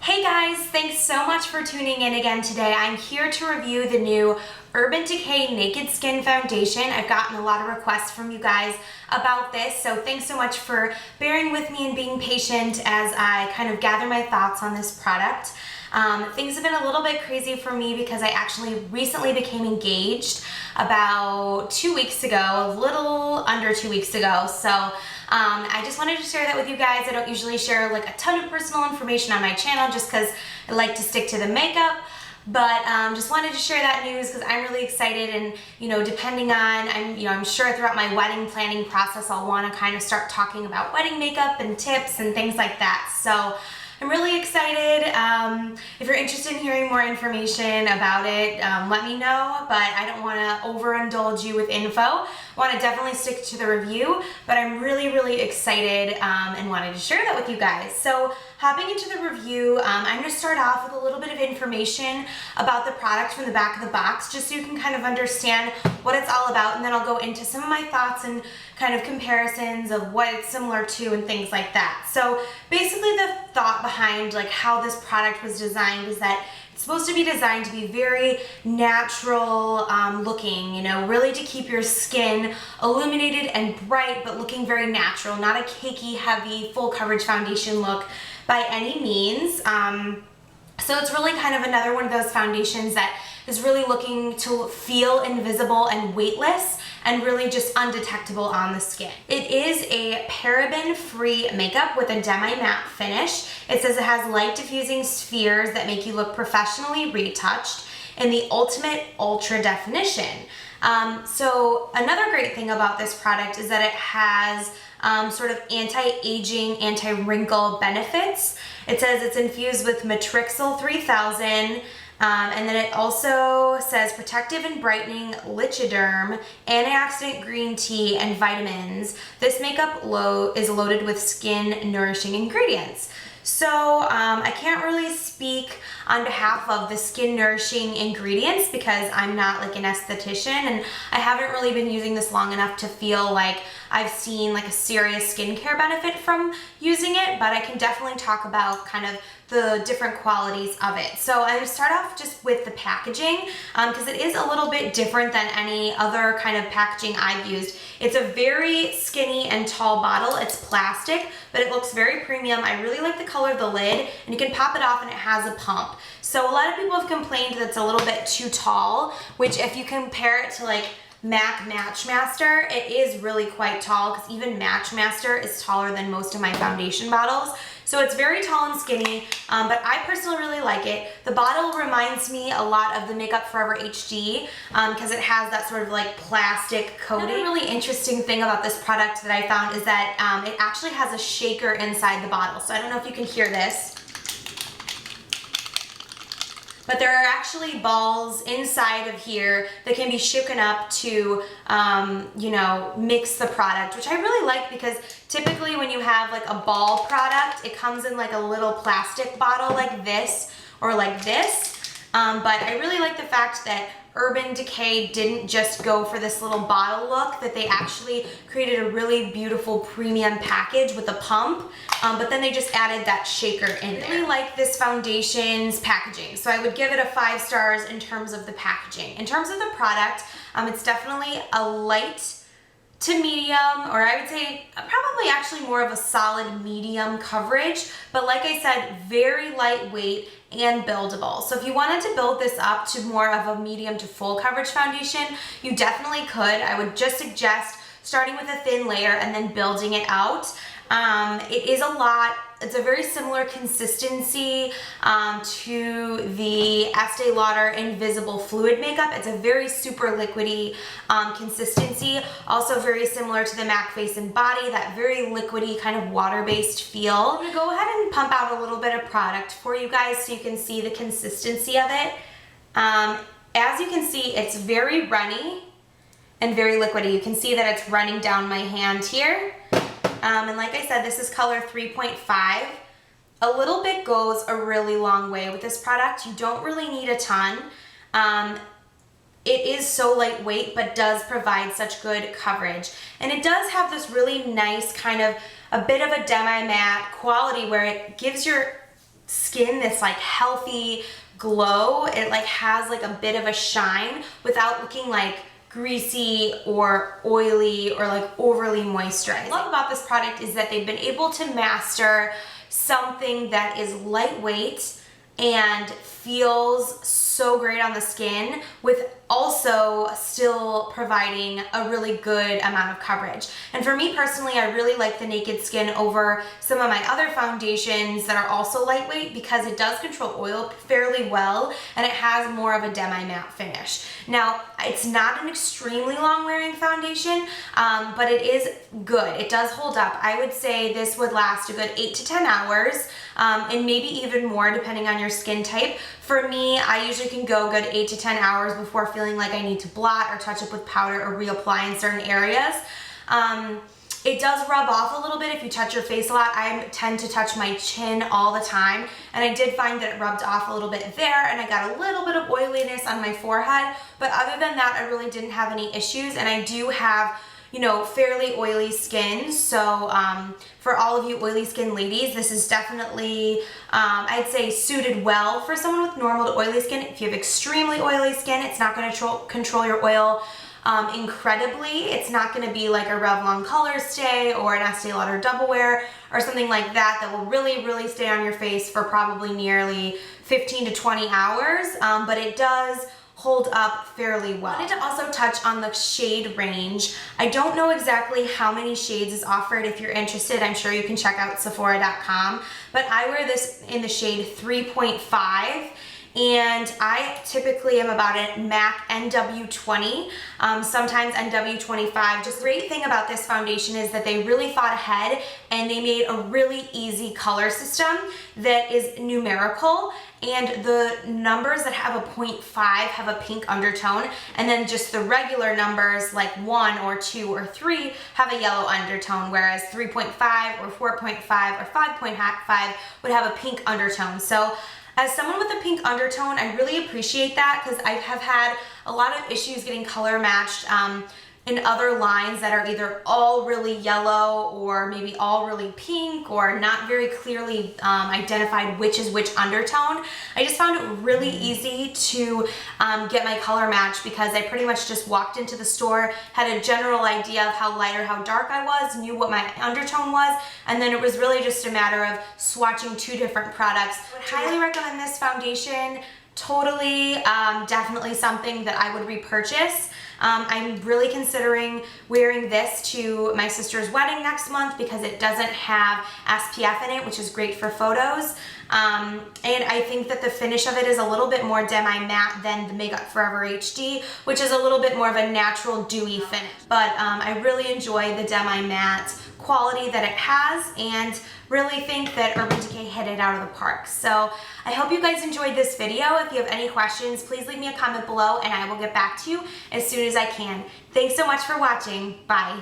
Hey guys, thanks so much for tuning in again today. I'm here to review the new Urban Decay Naked Skin Foundation. I've gotten a lot of requests from you guys about this, so thanks so much for bearing with me and being patient as I kind of gather my thoughts on this product. Things have been a little bit crazy for me because I actually recently became engaged about 2 weeks ago, a little under 2 weeks ago. So I just wanted to share that with you guys. I don't usually share like a ton of personal information on my channel just because I like to stick to the makeup. But just wanted to share that news because I'm really excited, and depending on, I'm sure throughout my wedding planning process I'll want to kind of start talking about wedding makeup and tips and things like that. So I'm really excited. If you're interested in hearing more information about it, let me know, but I don't want to overindulge you with info. I want to definitely stick to the review, but I'm really excited and wanted to share that with you guys. So hopping into the review, I'm going to start off with a little bit of information about the product from the back of the box, just so you can kind of understand what it's all about, and then I'll go into some of my thoughts and kind of comparisons of what it's similar to and things like that. So basically the thought behind like how this product was designed is that it's supposed to be designed to be very natural looking, really to keep your skin illuminated and bright, but looking very natural, not a cakey, heavy, full coverage foundation look by any means. So it's really kind of another one of those foundations that is really looking to feel invisible and weightless and really just undetectable on the skin. It is a paraben-free makeup with a demi-matte finish. It says it has light diffusing spheres that make you look professionally retouched in the ultimate ultra definition. So another great thing about this product is that it has sort of anti-aging, anti-wrinkle benefits. It says it's infused with Matrixyl 3000, and then it also says protective and brightening lichiderm, antioxidant green tea, and vitamins. This makeup is loaded with skin nourishing ingredients. So I can't really speak on behalf of the skin nourishing ingredients because I'm not like an esthetician, and I haven't really been using this long enough to feel like I've seen like a serious skincare benefit from using it, but I can definitely talk about kind of the different qualities of it. So I'm gonna start off just with the packaging because it is a little bit different than any other kind of packaging I've used. It's a very skinny and tall bottle. It's plastic, but it looks very premium. I really like the color of the lid, and you can pop it off and it has a pump. So a lot of people have complained that it's a little bit too tall, which if you compare it to like MAC Matchmaster, it is really quite tall because even Matchmaster is taller than most of my foundation bottles. So it's very tall and skinny, but I personally really like it. The bottle reminds me a lot of the Makeup Forever HD because it has that sort of like plastic coating. Another really interesting thing about this product that I found is that it actually has a shaker inside the bottle. So I don't know if you can hear this, but there are actually balls inside of here that can be shaken up to, mix the product, which I really like because typically when you have like a ball product, it comes in like a little plastic bottle like this or like this. But I really like the fact that Urban Decay didn't just go for this little bottle look, that they actually created a really beautiful premium package with a pump, but then they just added that shaker in there. I really like this foundation's packaging, so I would give it a 5 stars in terms of the packaging. In terms of the product, it's definitely a light to medium, or I would say probably actually more of a solid medium coverage, but like I said, very lightweight and buildable. So if you wanted to build this up to more of a medium to full coverage foundation, you definitely could. I would just suggest starting with a thin layer and then building it out. It is a lot. It's a very similar consistency to the Estee Lauder Invisible Fluid Makeup. It's a very super liquidy consistency. Also very similar to the MAC Face and Body, that very liquidy kind of water-based feel. I'm gonna go ahead and pump out a little bit of product for you guys so you can see the consistency of it. As you can see, it's very runny and very liquidy. You can see that it's running down my hand here. And like I said, this is color 3.5. A little bit goes a really long way with this product. You don't really need a ton. It is so lightweight, but does provide such good coverage. And it does have this really nice kind of a bit of a demi-matte quality where it gives your skin, this like healthy glow. It like has like a bit of a shine without looking like greasy or oily or like overly moisturized. What I love about this product is that they've been able to master something that is lightweight and feels so great on the skin with also still providing a really good amount of coverage. And for me personally, I really like the Naked Skin over some of my other foundations that are also lightweight because it does control oil fairly well and it has more of a demi-matte finish. Now, it's not an extremely long wearing foundation, but it is good. It does hold up. I would say this would last a good 8 to 10 hours and maybe even more depending on your skin type. For me, I usually can go good 8 to 10 hours before feeling like I need to blot or touch up with powder or reapply in certain areas. It does rub off a little bit if you touch your face a lot. I tend to touch my chin all the time, and I did find that it rubbed off a little bit there, and I got a little bit of oiliness on my forehead, but other than that, I really didn't have any issues, and I do have, you know, fairly oily skin, so for all of you oily skin ladies, this is definitely, I'd say, suited well for someone with normal to oily skin. If you have extremely oily skin, it's not going to control your oil incredibly. It's not going to be like a Revlon Color Stay or an Estee Lauder Double Wear or something like that that will really, really stay on your face for probably nearly 15 to 20 hours, but it does hold up fairly well. I wanted to also touch on the shade range. I don't know exactly how many shades is offered. If you're interested, I'm sure you can check out Sephora.com, but I wear this in the shade 3.5. And I typically am about a MAC NW20, sometimes NW25. Just the great thing about this foundation is that they really thought ahead and they made a really easy color system that is numerical, and the numbers that have a 0.5 have a pink undertone, and then just the regular numbers like 1 or 2 or 3 have a yellow undertone, whereas 3.5 or 4.5 or 5.5 would have a pink undertone. So as someone with a pink undertone, I really appreciate that because I have had a lot of issues getting color matched in other lines that are either all really yellow or maybe all really pink or not very clearly identified which is which undertone. I just found it really easy to get my color match because I pretty much just walked into the store, had a general idea of how light or how dark I was, knew what my undertone was, and then it was really just a matter of swatching 2 different products. I would highly recommend this foundation. Totally, definitely something that I would repurchase. I'm really considering wearing this to my sister's wedding next month because it doesn't have SPF in it, which is great for photos. And I think that the finish of it is a little bit more demi-matte than the Makeup Forever HD, which is a little bit more of a natural dewy finish. But I really enjoy the demi-matte quality that it has and really think that Urban Decay hit it out of the park. So I hope you guys enjoyed this video. If you have any questions, please leave me a comment below and I will get back to you as soon as I can. Thanks so much for watching. Bye.